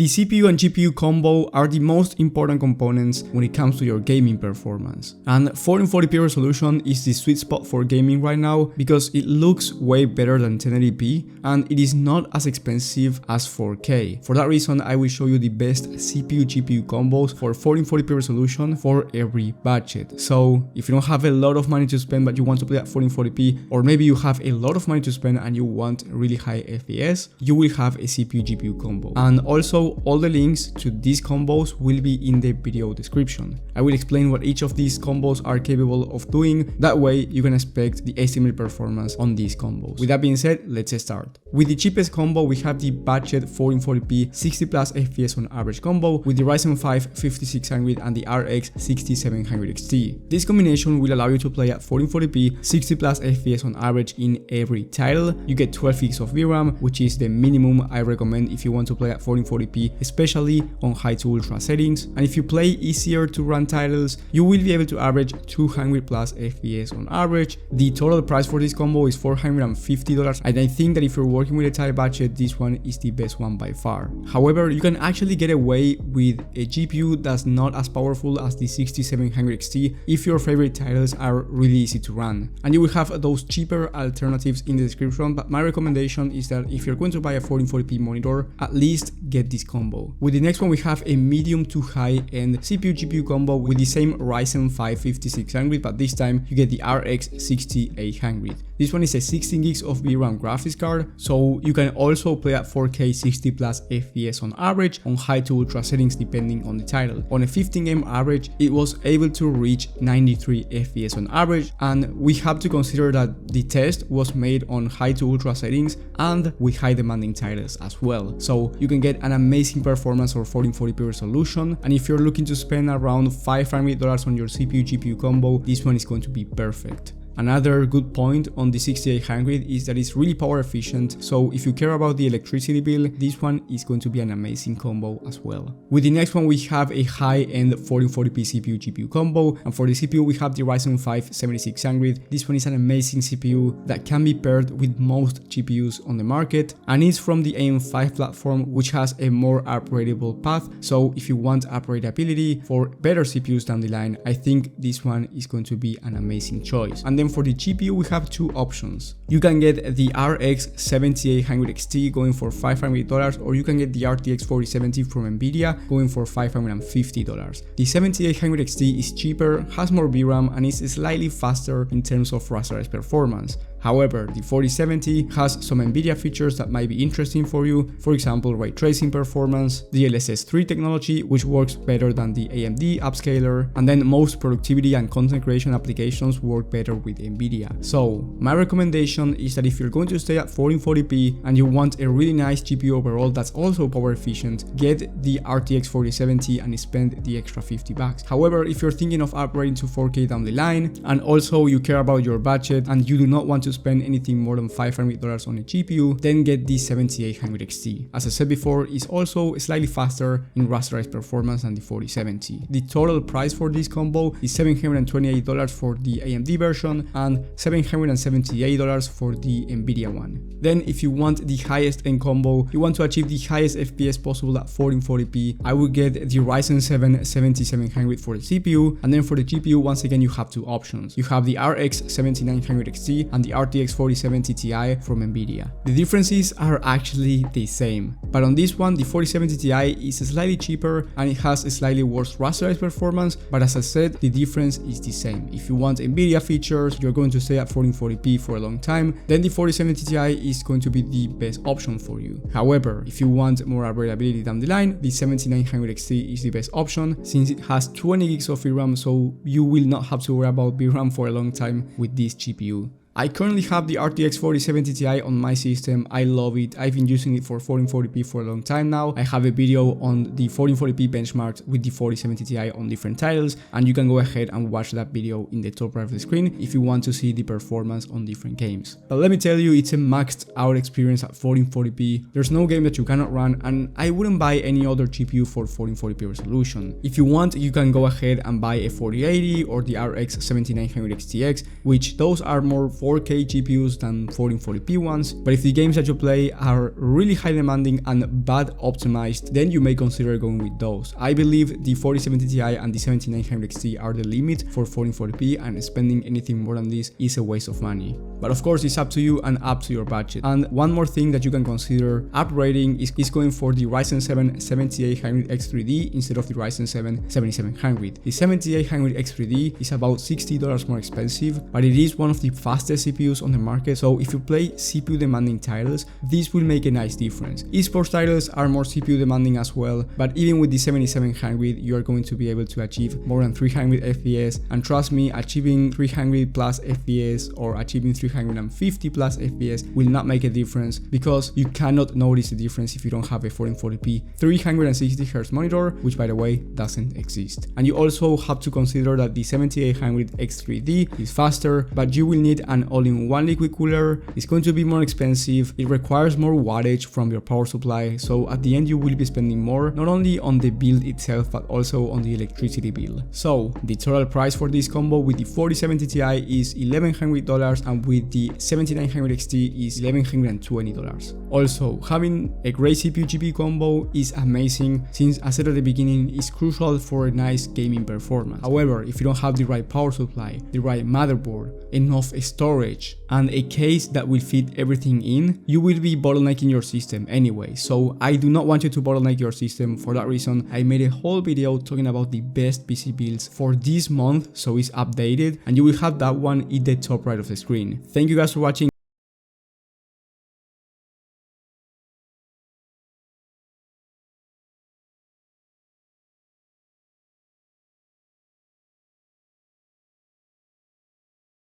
The CPU and GPU combo are the most important components when it comes to your gaming performance. And 1440p resolution is the sweet spot for gaming right now because it looks way better than 1080p and it is not as expensive as 4K. For that reason, I will show you the best CPU GPU combos for 1440p resolution for every budget. So if you don't have a lot of money to spend but you want to play at 1440p, or maybe you have a lot of money to spend and you want really high FPS, you will have a CPU GPU combo. And also all the links to these combos will be in the video description. I will explain what each of these combos are capable of doing. That way you can expect the estimated performance on these combos. With that being said, let's start. With the cheapest combo, we have the budget 1440p 60 plus FPS on average combo with the Ryzen 5 5600 and the RX 6700 XT. This combination will allow you to play at 1440p 60 plus FPS on average in every title. You get 12 gigs of VRAM, which is the minimum I recommend if you want to play at 1440p, especially on high to ultra settings. And if you play easier to run titles, you will be able to average 200 plus FPS on average. The total price for this combo is $450, and I think that if you're working with a tight budget, this one is the best one by far. However, you can actually get away with a GPU that's not as powerful as the 6700 XT if your favorite titles are really easy to run. And you will have those cheaper alternatives in the description, but my recommendation is that if you're going to buy a 1440p monitor, at least get this combo. With the next one, we have a medium to high end CPU GPU combo with the same Ryzen 5 5600, but this time you get the RX 6800. This one is a 16 gigs of VRAM graphics card, so you can also play at 4K 60 plus FPS on average on high to ultra settings depending on the title. On a 15 game average, it was able to reach 93 FPS on average, and we have to consider that the test was made on high to ultra settings and with high demanding titles as well. So you can get an amazing performance for 1440p resolution, and if you're looking to spend around $500 on your CPU GPU combo, this one is going to be perfect. Another good point on the 6800 is that it's really power efficient, so if you care about the electricity bill, this one is going to be an amazing combo as well. With the next one, we have a high-end 1440p CPU GPU combo, and for the CPU we have the Ryzen 5 7600. This one is an amazing CPU that can be paired with most GPUs on the market, and it's from the AM5 platform, which has a more upgradable path. So if you want upgradability for better CPUs down the line, I think this one is going to be an amazing choice. And then for the GPU, we have two options. You can get the RX 7800 XT going for $500, or you can get the RTX 4070 from NVIDIA going for $550. The 7800 XT is cheaper, has more VRAM, and is slightly faster in terms of rasterized performance. However, the 4070 has some NVIDIA features that might be interesting for you, for example ray tracing performance, the DLSS3 technology, which works better than the AMD upscaler, and then most productivity and content creation applications work better with NVIDIA. So my recommendation is that if you're going to stay at 1440p and you want a really nice GPU overall that's also power efficient, get the RTX 4070 and spend the extra $50. However, if you're thinking of upgrading to 4K down the line, and also you care about your budget and you do not want to spend anything more than $500 on a GPU, then get the 7800 XT. As I said before, it's also slightly faster in rasterized performance than the 4070. The total price for this combo is $728 for the AMD version and $778 for the NVIDIA one. Then if you want the highest end combo, you want to achieve the highest FPS possible at 1440p, I would get the Ryzen 7 7700 for the CPU, and then for the GPU, once again you have two options. You have the RX 7900 XT and the RTX 4070 Ti from NVIDIA. The differences are actually the same, but on this one the 4070 Ti is slightly cheaper and it has a slightly worse rasterized performance, but as I said, the difference is the same. If you want NVIDIA features, you're going to stay at 1440p for a long time, then the 4070 Ti is going to be the best option for you. However, if you want more availability down the line, the 7900 XT is the best option since it has 20 gigs of VRAM, so you will not have to worry about VRAM for a long time with this GPU. I currently have the RTX 4070 Ti on my system. I love it. I've been using it for 1440p for a long time now. I have a video on the 1440p benchmarks with the 4070 Ti on different titles, and you can go ahead and watch that video in the top right of the screen if you want to see the performance on different games. But let me tell you, it's a maxed out experience at 1440p. There's no game that you cannot run, and I wouldn't buy any other GPU for 1440p resolution. If you want, you can go ahead and buy a 4080 or the RX 7900 XTX, which those are more 4K GPUs than 1440p ones, but if the games that you play are really high demanding and bad optimized, then you may consider going with those. I believe the 4070 Ti and the 7900 XT are the limit for 1440p, and spending anything more than this is a waste of money. But of course, it's up to you and up to your budget. And one more thing that you can consider upgrading is going for the Ryzen 7 7800X3D instead of the Ryzen 7 7700. The 7800X3D is about $60 more expensive, but it is one of the fastest CPUs on the market, so if you play CPU demanding titles, this will make a nice difference. Esports titles are more CPU demanding as well, but even with the 7700 you are going to be able to achieve more than 300 FPS, and trust me, achieving 300 plus FPS or achieving 350 plus FPS will not make a difference, because you cannot notice the difference if you don't have a 1440p 360Hz monitor, which by the way doesn't exist. And you also have to consider that the 7800X3D is faster, but you will need an all-in-one liquid cooler. It's going to be more expensive, it requires more wattage from your power supply, so at the end you will be spending more, not only on the build itself but also on the electricity bill. So the total price for this combo with the 4070 Ti is $1,100 and with the 7900 XT is $1,120. Also, having a great CPU GPU combo is amazing, since as I said at the beginning, it's crucial for a nice gaming performance. However, if you don't have the right power supply, the right motherboard, enough storage, and a case that will fit everything in, you will be bottlenecking your system anyway. So I do not want you to bottleneck your system. For that reason, I made a whole video talking about the best PC builds for this month, so it's updated, and you will have that one in the top right of the screen. Thank you guys for watching.